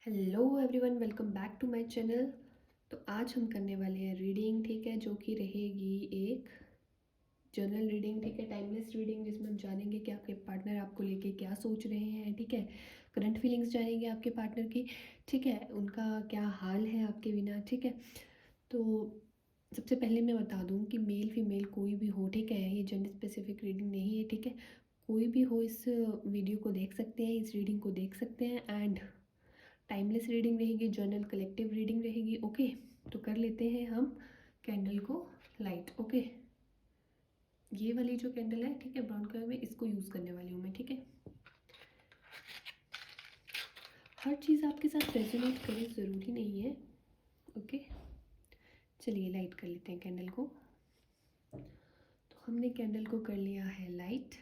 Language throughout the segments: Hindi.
Hello everyone, welcome back to my channel. तो आज हम करने वाले हैं रीडिंग, ठीक है, जो कि रहेगी एक जर्नल रीडिंग, ठीक है, टाइमलेस रीडिंग, जिसमें हम जानेंगे कि आपके पार्टनर आपको लेके क्या सोच रहे हैं, ठीक है। करंट फीलिंग्स जानेंगे आपके पार्टनर की, ठीक है, उनका क्या हाल है आपके बिना, ठीक है। तो सबसे पहले मैं बता दूं कि मेल फीमेल कोई भी हो, ठीक है, ये जेंडर स्पेसिफिक रीडिंग नहीं है, ठीक है। कोई भी हो इस वीडियो को देख सकते हैं, इस रीडिंग को देख सकते हैं। एंड टाइमलेस रीडिंग रहेगी, जर्नल कलेक्टिव रीडिंग रहेगी, ओके। तो कर लेते हैं हम कैंडल को लाइट, ओके। ये वाली जो कैंडल है, ठीक है, ब्राउन कलर में, इसको यूज़ करने वाली हूँ मैं, ठीक है। हर चीज़ आपके साथ रेजोनेट करे ज़रूरी नहीं है, ओके। चलिए लाइट कर लेते हैं कैंडल को। तो हमने कैंडल को कर लिया है लाइट।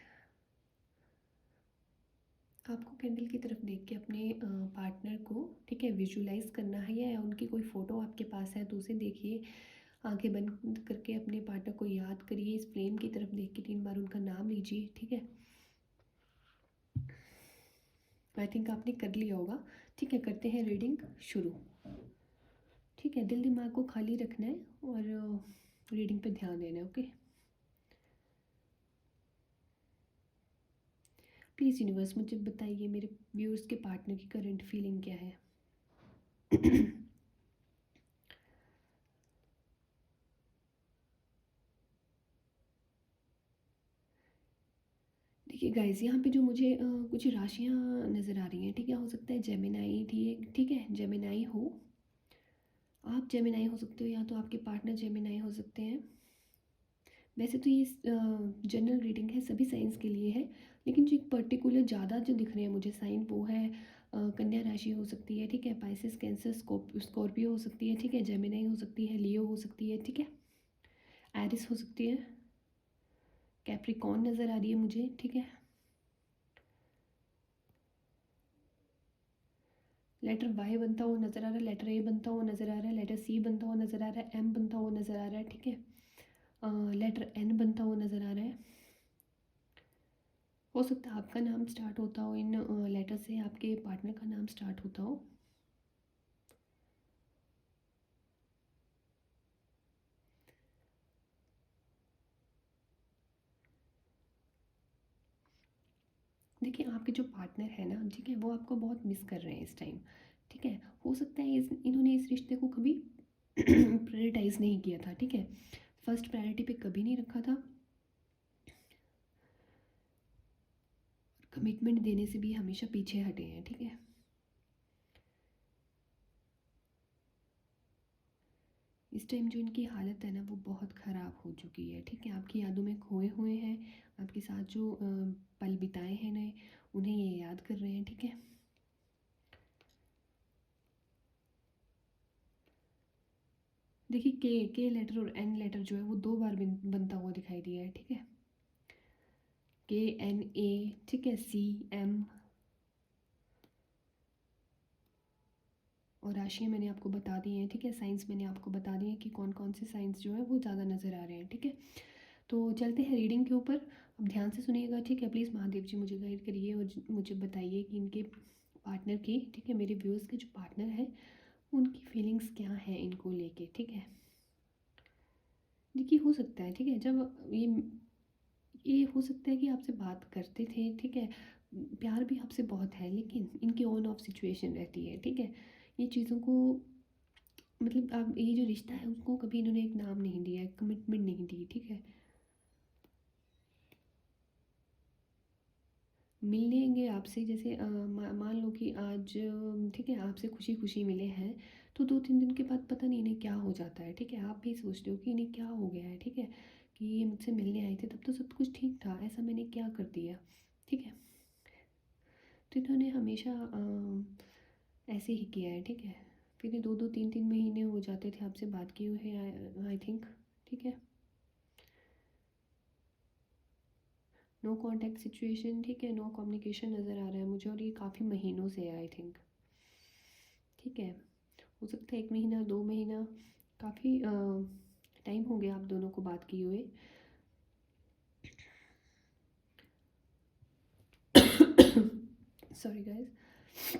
आपको कैंडल की तरफ देख के अपने पार्टनर को, ठीक है, विजुलाइज करना है, या उनकी कोई फ़ोटो आपके पास है तो उसे देखिए। आंखें बंद करके अपने पार्टनर को याद करिए, इस फ्लेम की तरफ देख के 3 बार उनका नाम लीजिए, ठीक है। आई थिंक आपने कर लिया होगा, ठीक है। करते हैं रीडिंग शुरू, ठीक है। दिल दिमाग को खाली रखना है और रीडिंग पे ध्यान देना है, ओके। प्लीज़ यूनिवर्स मुझे बताइए मेरे व्यूअर्स के पार्टनर की करंट फीलिंग क्या है। देखिए गाइस, यहाँ पे जो मुझे कुछ राशियाँ नज़र आ रही हैं, ठीक है। हो सकता है जेमिनाई थी, ठीक है, जेमिनाई हो, आप जेमिनाई हो सकते हो, या तो आपके पार्टनर जेमिनाई हो सकते हैं। वैसे तो ये जनरल रीडिंग है, सभी साइंस के लिए है, लेकिन जो एक पर्टिकुलर ज़्यादा जो दिख रहे हैं मुझे साइन, वो है कन्या राशि हो सकती है, ठीक है, पाइसेस, कैंसर, स्कॉर्पियो हो सकती है, ठीक है, जेमिनाई हो सकती है, लियो हो सकती है, ठीक है, एरिस हो सकती है, कैप्रिकॉन नज़र आ रही है मुझे, ठीक है। लेटर वाई बनता हुआ नज़र आ रहा है, लेटर ए बनता हुआ नज़र आ रहा है, लेटर सी बनता हुआ नज़र आ रहा है, एम बनता हुआ नज़र आ रहा है, ठीक है। लेटर एन बनता हुआ नज़र आ रहा है। हो सकता है आपका नाम स्टार्ट होता हो इन लेटर से, आपके पार्टनर का नाम स्टार्ट होता हो। देखिए आपके जो पार्टनर है ना, ठीक है, वो आपको बहुत मिस कर रहे हैं इस टाइम, ठीक है। हो सकता है इन्होंने इस रिश्ते को कभी प्रायोरिटाइज नहीं किया था, ठीक है, फर्स्ट प्रायोरिटी पे कभी नहीं रखा था। कमिटमेंट देने से भी हमेशा पीछे हटे हैं, ठीक है। इस टाइम जो इनकी हालत है ना, वो बहुत ख़राब हो चुकी है, ठीक है। आपकी यादों में खोए हुए हैं, आपके साथ जो पल बिताए हैं ना, उन्हें ये याद कर रहे हैं, ठीक है। देखिए के लेटर और एन लेटर जो है वो 2 बार बनता हुआ दिखाई दिया है, ठीक है। के एन ए, ठीक है, सी एम। और राशियाँ मैंने आपको बता दी हैं, ठीक है, साइंस मैंने आपको बता दिए हैं कि कौन कौन से साइंस जो है वो ज़्यादा नज़र आ रहे हैं, ठीक है। तो चलते हैं रीडिंग के ऊपर। अब ध्यान से सुनिएगा, ठीक है। प्लीज़ महादेव जी मुझे गाइड करिए और मुझे बताइए कि इनके पार्टनर की, ठीक है, मेरे व्यूअर्स के जो पार्टनर है उनकी फीलिंग्स क्या हैं इनको लेके, ठीक है। देखिए हो सकता है, ठीक है, जब ये हो सकता है कि आपसे बात करते थे, ठीक है, प्यार भी आपसे बहुत है, लेकिन इनकी ऑन ऑफ सिचुएशन रहती है, ठीक है। ये चीज़ों को, मतलब आप ये जो रिश्ता है उसको कभी इन्होंने एक नाम नहीं दिया है, कमिटमेंट नहीं दी, ठीक है। मिलेंगे आपसे, जैसे मान लो कि आज ठीक है, आपसे खुशी खुशी मिले हैं, तो 2-3 दिन के बाद पता नहीं इन्हें क्या हो जाता है, ठीक है। आप भी सोचते हो कि इन्हें क्या हो गया है, ठीक है, कि ये मुझसे मिलने आए थे तब तो सब कुछ ठीक था, ऐसा मैंने क्या कर दिया, ठीक है। तो इन्होंने हमेशा ऐसे ही किया है, ठीक है। फिर ये 2-2 3-3 महीने हो जाते थे आपसे बात किए हुए, आई थिंक, ठीक है। नो कॉन्टैक्ट सिचुएशन, ठीक है, नो कम्युनिकेशन नज़र आ रहा है मुझे, और ये काफ़ी महीनों से है आई थिंक, ठीक है। हो सकता है 1 महीना, 2 महीना, काफ़ी टाइम हो गया आप दोनों को बात किए हुए। Sorry guys.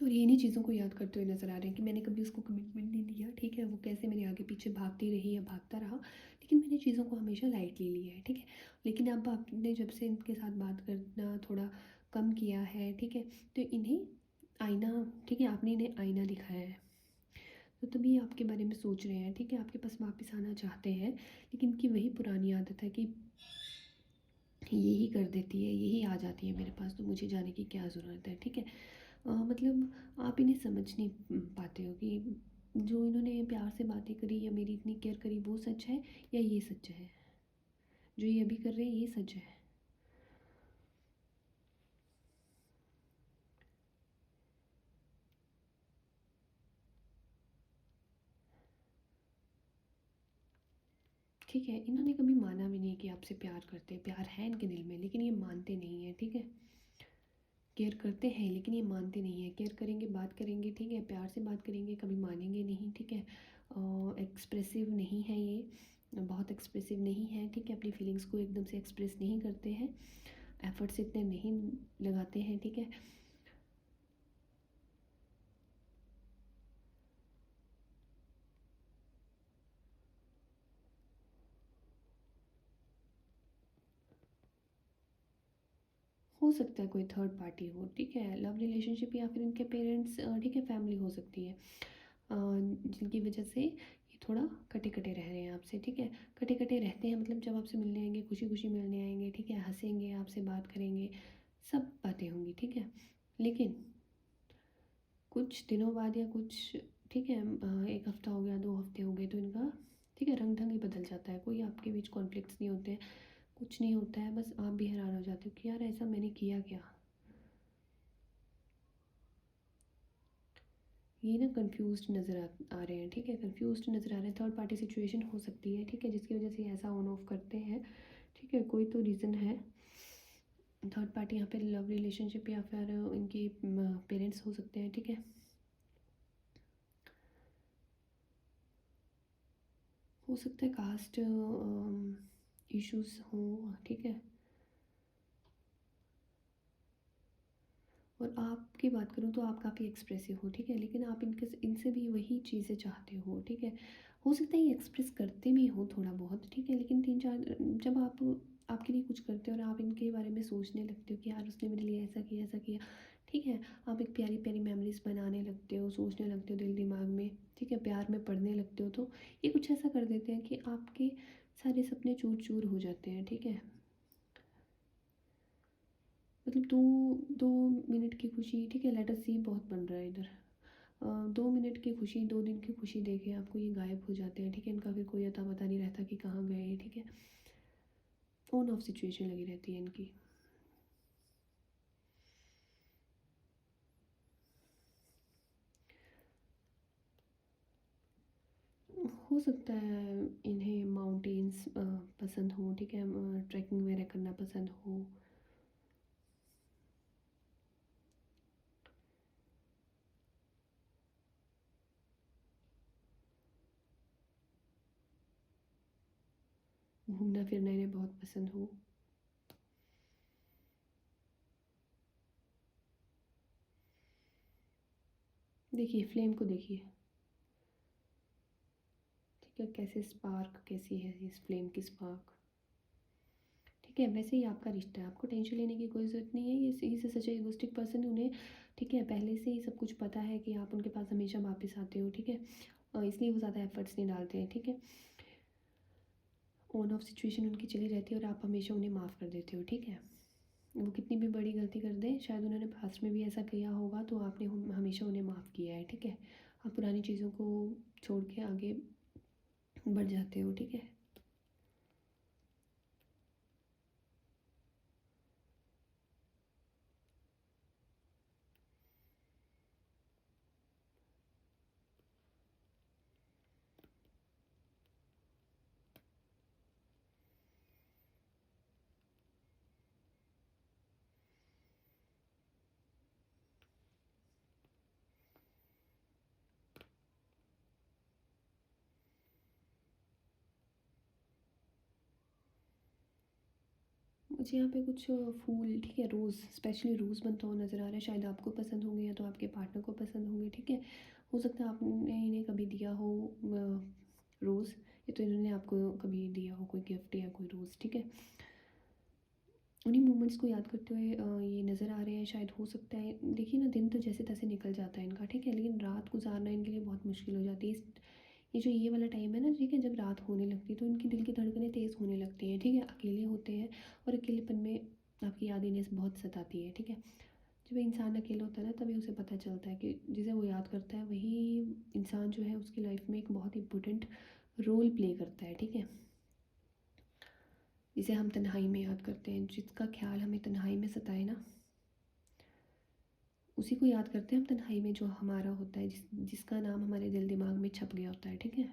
और ये इन्हीं चीज़ों को याद करते हुए नज़र आ रहे हैं कि मैंने कभी उसको कमिटमेंट नहीं दिया, ठीक है? वो कैसे मेरे आगे पीछे भागती रही या भागता रहा, लेकिन मैंने चीज़ों को हमेशा लाइटली लिया है, ठीक है? लेकिन अब आपने जब से इनके साथ बात करना थोड़ा कम किया है, ठीक है? तो इन्हें आईना, ठीक है, आपने इन्हें आईना दिखाया है, तो तभी आपके बारे में सोच रहे हैं, ठीक है? आपके पास वापस आना चाहते हैं, लेकिन इनकी वही पुरानी आदत है कि यही कर देती है, यही आ जाती है मेरे पास, तो मुझे जाने की क्या ज़रूरत है, ठीक है? मतलब आप इन्हें समझ नहीं पाते हो कि जो इन्होंने प्यार से बातें करी या मेरी इतनी केयर करी वो सच है या ये सच है, जो ये अभी कर रहे हैं ये सच है। ठीक है, इन्होंने कभी माना भी नहीं कि आपसे प्यार करते हैं, प्यार है इनके दिल में, लेकिन ये मानते नहीं हैं, ठीक है? केयर करते हैं लेकिन ये मानते नहीं हैं। केयर करेंगे, बात करेंगे, ठीक है, प्यार से बात करेंगे, कभी मानेंगे नहीं, ठीक है? एक्सप्रेसिव नहीं है ये, बहुत एक्सप्रेसिव नहीं है, ठीक है? अपनी फीलिंग्स को एकदम से एक्सप्रेस नहीं करते हैं, एफर्ट्स इतने नहीं लगाते हैं, ठीक है? हो सकता है कोई थर्ड पार्टी हो, ठीक है? लव रिलेशनशिप या फिर इनके पेरेंट्स, ठीक है, फैमिली हो सकती है, जिनकी वजह से ये थोड़ा कटे-कटे रह रहे हैं आपसे, ठीक है? कटे-कटे रहते हैं मतलब जब आपसे मिलने आएँगे, खुशी-खुशी मिलने आएँगे, ठीक है? हँसेंगे, आपसे बात करेंगे, सब बातें होंगी, ठीक है? लेकिन कुछ दिनों बाद या कुछ, ठीक है, 1 हफ़्ता हो गया, 2 हफ़्ते हो गए तो इनका, ठीक है, रंग-ढंग ही बदल जाता है। कोई आपके बीच कॉन्फ्लिक्ट्स नहीं होते हैं, कुछ नहीं होता है, बस आप भी हैरान हो जाते हो कि यार ऐसा मैंने किया क्या? ये ना कन्फ्यूज़्ड नज़र आ रहे हैं, ठीक है? कन्फ्यूज़्ड नज़र आ रहे हैं, थर्ड पार्टी सिचुएशन हो सकती है, ठीक है? जिसकी वजह से ऐसा ऑन ऑफ करते हैं, ठीक है? कोई तो रीज़न है। थर्ड पार्टी यहाँ पे लव रिलेशनशिप या फिर इनके पेरेंट्स हो सकते हैं, ठीक है? हो सकता है कास्ट इश्यूज़ हों, ठीक है? और आपकी बात करूँ तो आप काफ़ी एक्सप्रेसिव हो, ठीक है? लेकिन आप इनके इनसे भी वही चीज़ें चाहते हो, ठीक है? हो सकता है ये एक्सप्रेस करते भी हो थोड़ा बहुत, ठीक है? लेकिन 3-4 जब आप आपके लिए कुछ करते हो और आप इनके बारे में सोचने लगते हो कि यार उसने मेरे लिए ऐसा किया, ठीक है? आप एक प्यारी-प्यारी मेमोरीज़ बनाने लगते हो, सोचने लगते हो दिल दिमाग में, ठीक है? प्यार में पड़ने लगते हो, तो ये कुछ ऐसा कर देते हैं कि आपके सारे सपने चूर-चूर हो जाते हैं, ठीक है? मतलब 2 मिनट की खुशी, ठीक है, लेट अस सी बहुत बन रहा है इधर। 2 मिनट की खुशी, 2 दिन की खुशी देके आपको ये गायब हो जाते हैं, ठीक है? इनका फिर कोई अता-पता नहीं रहता कि कहाँ गए, ठीक है? ऑन ऑफ सिचुएशन लगी रहती है इनकी। हो सकता है इन्हें माउंटेन्स पसंद हो, ठीक है? ट्रैकिंग वगैरह करना पसंद हो। घूमना-फिरना इन्हें बहुत पसंद हो। देखिए फ्लेम को देखिए, ठीक है? कैसे स्पार्क कैसी है इस फ्लेम की स्पार्क। ठीक है, वैसे ही आपका रिश्ता है, आपको टेंशन लेने की कोई ज़रूरत नहीं है। ये he is such a egoistic person, उन्हें, ठीक है, पहले से ही सब कुछ पता है कि आप उनके पास हमेशा वापस आते हो, ठीक है? इसलिए वो ज़्यादा एफर्ट्स नहीं डालते हैं, ठीक है? ऑन ऑफ सिचुएशन उनकी चली रहती है और आप हमेशा उन्हें माफ़ कर देते हो, ठीक है? वो कितनी भी बड़ी गलती कर दें, शायद उन्होंने पास्ट में भी ऐसा किया होगा, तो आपने हमेशा उन्हें माफ़ किया है, ठीक है? आप पुरानी चीज़ों को छोड़ के आगे बढ़ जाते हो, ठीक है? मुझे यहाँ पे कुछ फूल, ठीक है, रोज़, स्पेशली रोज़ बनता हुआ नज़र आ रहा है। शायद आपको पसंद होंगे या तो आपके पार्टनर को पसंद होंगे, ठीक है। हो सकता है आपने इन्हें कभी दिया हो रोज़, या तो इन्होंने आपको कभी दिया हो कोई गिफ्ट या कोई रोज़, ठीक है। उन्हीं मोमेंट्स को याद करते हुए ये नज़र आ रहे हैं। शायद हो सकता है, देखिए ना, दिन तो जैसे तैसे निकल जाता है इनका, ठीक है, लेकिन रात गुजारना इनके लिए बहुत मुश्किल हो जाती है। ये जो ये वाला टाइम है ना, ठीक है, जब रात होने लगती है तो इनकी दिल की धड़कनें तेज़ होने लगती हैं, ठीक है, अकेले होते हैं और अकेलेपन में आपकी याद इन्हें बहुत सताती है, ठीक है। जब इंसान अकेला होता है ना, तभी उसे पता चलता है कि जिसे वो याद करता है वही इंसान जो है उसकी लाइफ में एक बहुत इम्पोर्टेंट रोल प्ले करता है, ठीक है। जिसे हम तन्हाई में याद करते हैं, जिसका ख्याल हमें तन्हाई में सताए ना, उसी को याद करते हैं हम तन्हाई में, जो हमारा होता है, जिसका नाम हमारे दिल दिमाग में छप गया होता है, ठीक है।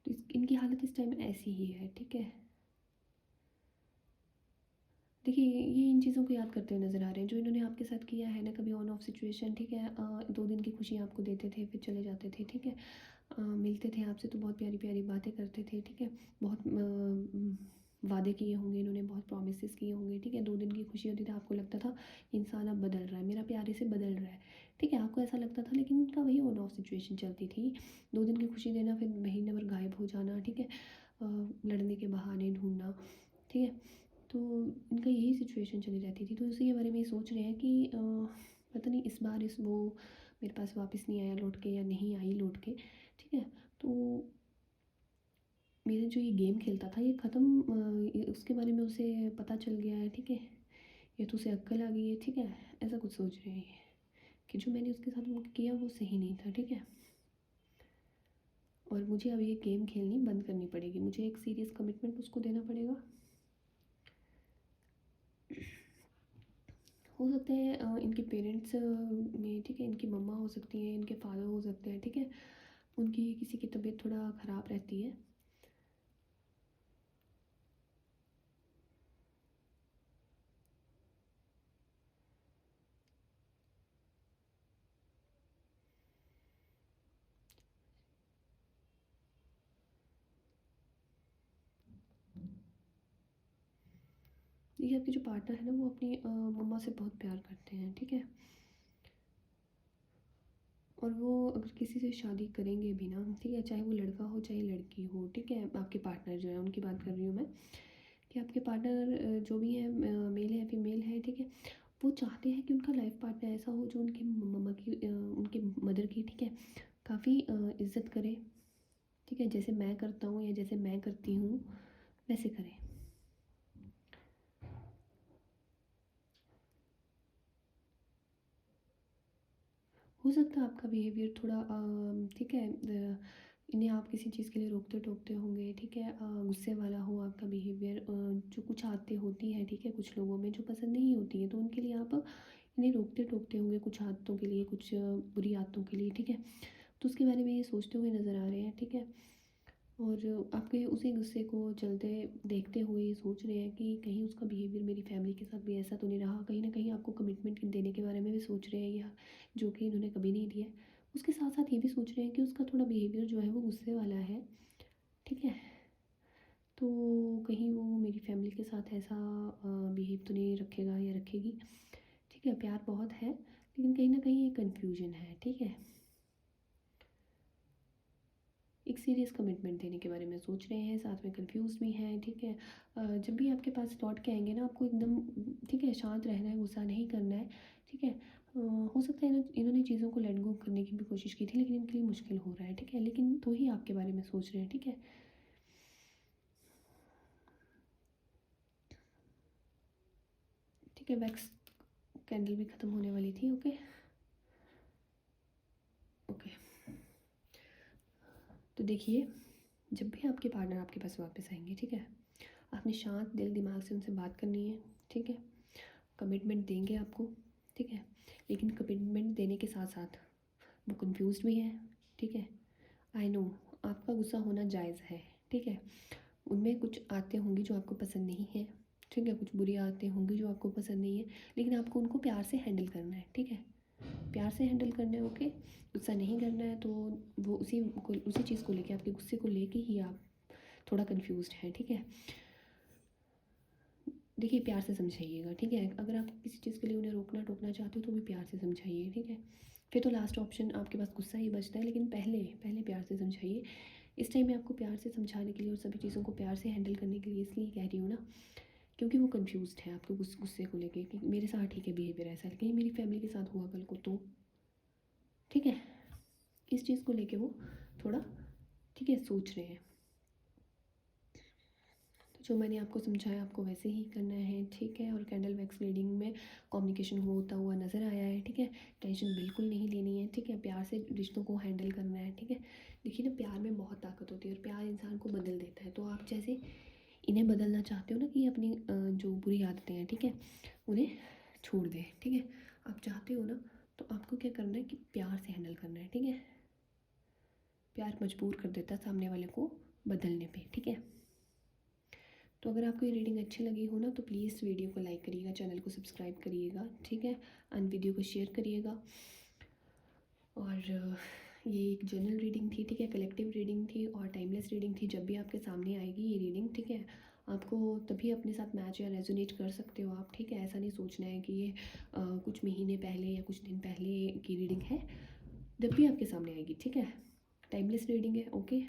तो इनकी हालत इस टाइम ऐसी ही है, ठीक है। देखिए, ये इन चीज़ों को याद करते हुए नज़र आ रहे हैं जो इन्होंने आपके साथ किया है ना, कभी ऑन ऑफ सिचुएशन, ठीक है। 2 दिन की खुशी आपको देते थे, फिर चले जाते थे, ठीक है। मिलते थे आपसे तो बहुत प्यारी प्यारी बातें करते थे, ठीक है। बहुत वादे किए होंगे इन्होंने, बहुत प्रोमिस किए होंगे, ठीक है। 2 दिन की खुशी होती थी, आपको लगता था इंसान अब बदल रहा है, मेरा प्यार इसे बदल रहा है, ठीक है, आपको ऐसा लगता था। लेकिन इनका वही ऑन ऑफ सिचुएशन चलती थी। 2 दिन की खुशी देना, फिर महीने भर गायब हो जाना, ठीक है। लड़ने के बहाने ढूंढना, ठीक है। तो इनका यही सिचुएशन चली रहती थी। तो इसी के बारे में सोच रहे हैं कि पता नहीं इस बार इस वो मेरे पास वापस नहीं आया लौट के या नहीं आई लौट के, ठीक है। तो मेरा जो ये गेम खेलता था ये ख़त्म, उसके बारे में उसे पता चल गया है, ठीक है। या तो उसे अक्ल आ गई है, ठीक है। ऐसा कुछ सोच रहे हैं ये, कि जो मैंने उसके साथ वो किया वो सही नहीं था, ठीक है। और मुझे अब ये गेम खेलनी बंद करनी पड़ेगी, मुझे एक सीरियस कमिटमेंट उसको देना पड़ेगा। हो सकता है इनके पेरेंट्स में, ठीक है, इनकी मम्मा हो सकती हैं, इनके फादर हो सकते हैं, ठीक है। उनकी किसी की तबीयत थोड़ा ख़राब रहती है। देखिए, आपके जो पार्टनर है ना, वो अपनी मम्मा से बहुत प्यार करते हैं, ठीक है। और वो अगर किसी से शादी करेंगे भी ना, ठीक है, चाहे वो लड़का हो चाहे लड़की हो, ठीक है, आपके पार्टनर जो है उनकी बात कर रही हूँ मैं, कि आपके पार्टनर जो भी है, मेल है फीमेल है, ठीक है, वो चाहते हैं कि उनका लाइफ पार्टनर ऐसा हो जो उनकी मम्मा की, उनके मदर की, ठीक है, काफ़ी इज्जत करे, ठीक है, जैसे मैं करता हूँ या जैसे मैं करती हूँ वैसे करें। हो सकता है आपका बिहेवियर थोड़ा ठीक है, इन्हें आप किसी चीज़ के लिए रोकते टोकते होंगे, ठीक है, गुस्से वाला हो आपका बिहेवियर, जो कुछ आदतें होती हैं, ठीक है, कुछ लोगों में जो पसंद नहीं होती हैं, तो उनके लिए आप इन्हें रोकते टोकते होंगे, कुछ आदतों के लिए, कुछ बुरी आदतों के लिए, ठीक है। तो उसके बारे में ये सोचते हुए नज़र आ रहे हैं, ठीक है। और आपके उसी गुस्से को चलते देखते हुए ये सोच रहे हैं कि कहीं उसका बिहेवियर मेरी फैमिली के साथ भी ऐसा तो नहीं रहा, कहीं ना कहीं आपको कमिटमेंट देने के बारे में भी सोच रहे हैं, या जो कि इन्होंने कभी नहीं दिया है। उसके साथ साथ ये भी सोच रहे हैं कि उसका थोड़ा बिहेवियर जो है वो गुस्से वाला है, ठीक है। तो कहीं वो मेरी फैमिली के साथ ऐसा बिहेव तो नहीं रखेगा या रखेगी, ठीक है। प्यार बहुत है लेकिन कहीं ना कहीं एक कन्फ्यूजन है, ठीक है। एक सीरियस कमिटमेंट देने के बारे में सोच रहे हैं, साथ में कंफ्यूज भी हैं, ठीक है। जब भी आपके पास लौट के आएंगे ना, आपको एकदम, ठीक है, शांत रहना है, गुस्सा नहीं करना है, ठीक है। हो सकता है इन्होंने चीज़ों को लेट गो करने की भी कोशिश की थी, लेकिन इनके लिए मुश्किल हो रहा है, ठीक है। लेकिन तो ही आपके बारे में सोच रहे हैं, ठीक है। ठीक है, वैक्स कैंडल भी ख़त्म होने वाली थी, ओके। ओके, तो देखिए, जब भी आपके पार्टनर आपके पास वापस आएंगे, ठीक है, आपने शांत दिल दिमाग से उनसे बात करनी है, ठीक है। कमिटमेंट देंगे आपको, ठीक है। लेकिन कमिटमेंट देने के साथ साथ वो कंफ्यूज्ड भी है, ठीक है। आई नो आपका गुस्सा होना जायज़ है, ठीक है। उनमें कुछ आदतें होंगी जो आपको पसंद नहीं है, ठीक है, कुछ बुरी आदतें होंगी जो आपको पसंद नहीं है, लेकिन आपको उनको प्यार से हैंडल करना है, ठीक है। प्यार से हैंडल करना है, ओके। गुस्सा नहीं करना है, तो वो उसी चीज़ को लेके, आपके गुस्से को लेके ही आप थोड़ा कंफ्यूज्ड हैं, ठीक है। देखिए प्यार से समझाइएगा, ठीक है। अगर आप किसी चीज़ के लिए उन्हें रोकना टोकना चाहते हो तो भी प्यार से समझाइए, ठीक है। फिर तो लास्ट ऑप्शन आपके पास गुस्सा ही बचता है, लेकिन पहले पहले प्यार से समझाइए। इस टाइम मैं आपको प्यार से समझाने के लिए और सभी चीज़ों को प्यार से हैंडल करने के लिए इसलिए कह रही हूँ ना, क्योंकि वो कंफ्यूज्ड है आपके गुस्से को लेके कि मेरे साथ ठीक है बिहेवियर ऐसा, लेकिन मेरी फैमिली के साथ हुआ कल को तो, ठीक है। इस चीज़ को लेके वो थोड़ा, ठीक है, सोच रहे हैं। तो जो मैंने आपको समझाया आपको वैसे ही करना है, ठीक है। और कैंडल वैक्स रीडिंग में कम्युनिकेशन होता हुआ नज़र आया है, ठीक है। टेंशन बिल्कुल नहीं लेनी है, ठीक है। प्यार से रिश्तों को हैंडल करना है, ठीक है। देखिए ना, प्यार में बहुत ताकत होती है और प्यार इंसान को बदल देता है। तो आप जैसे इन्हें बदलना चाहते हो ना कि अपनी जो बुरी आदतें हैं, ठीक है, उन्हें छोड़ दें, ठीक है। आप चाहते हो ना, तो आपको क्या करना है कि प्यार से हैंडल करना है, ठीक है। प्यार मजबूर कर देता है सामने वाले को बदलने पे, ठीक है। तो अगर आपको ये रीडिंग अच्छी लगी हो ना, तो प्लीज़ वीडियो को लाइक करिएगा, चैनल को सब्सक्राइब करिएगा, ठीक है। एंड वीडियो को शेयर करिएगा। और ये एक जनरल रीडिंग थी, ठीक है, कलेक्टिव रीडिंग थी और टाइमलेस रीडिंग थी। जब भी आपके सामने आएगी ये रीडिंग, ठीक है, आपको तभी अपने साथ मैच या रेजोनेट कर सकते हो आप, ठीक है। ऐसा नहीं सोचना है कि ये कुछ महीने पहले या कुछ दिन पहले की रीडिंग है। जब भी आपके सामने आएगी, ठीक है, टाइमलेस रीडिंग है, ओके।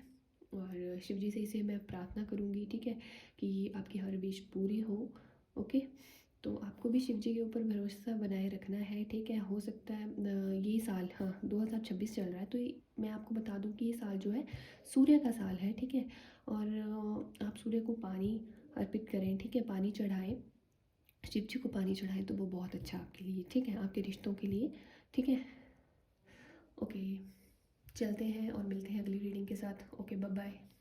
और शिव जी से इसे मैं प्रार्थना करूँगी, ठीक है, कि आपकी हर विश पूरी हो, ओके। तो आपको भी शिव जी के ऊपर भरोसा बनाए रखना है, ठीक है। हो सकता है ये साल, हाँ, 2026 चल रहा है, तो ये मैं आपको बता दूं कि ये साल जो है सूर्य का साल है, ठीक है। और आप सूर्य को पानी अर्पित करें, ठीक है, पानी चढ़ाएं, शिव जी को पानी चढ़ाएं, तो वो बहुत अच्छा आपके लिए, ठीक है, आपके रिश्तों के लिए, ठीक है। ओके, चलते हैं और मिलते हैं अगली रीडिंग के साथ। Okay, bye bye.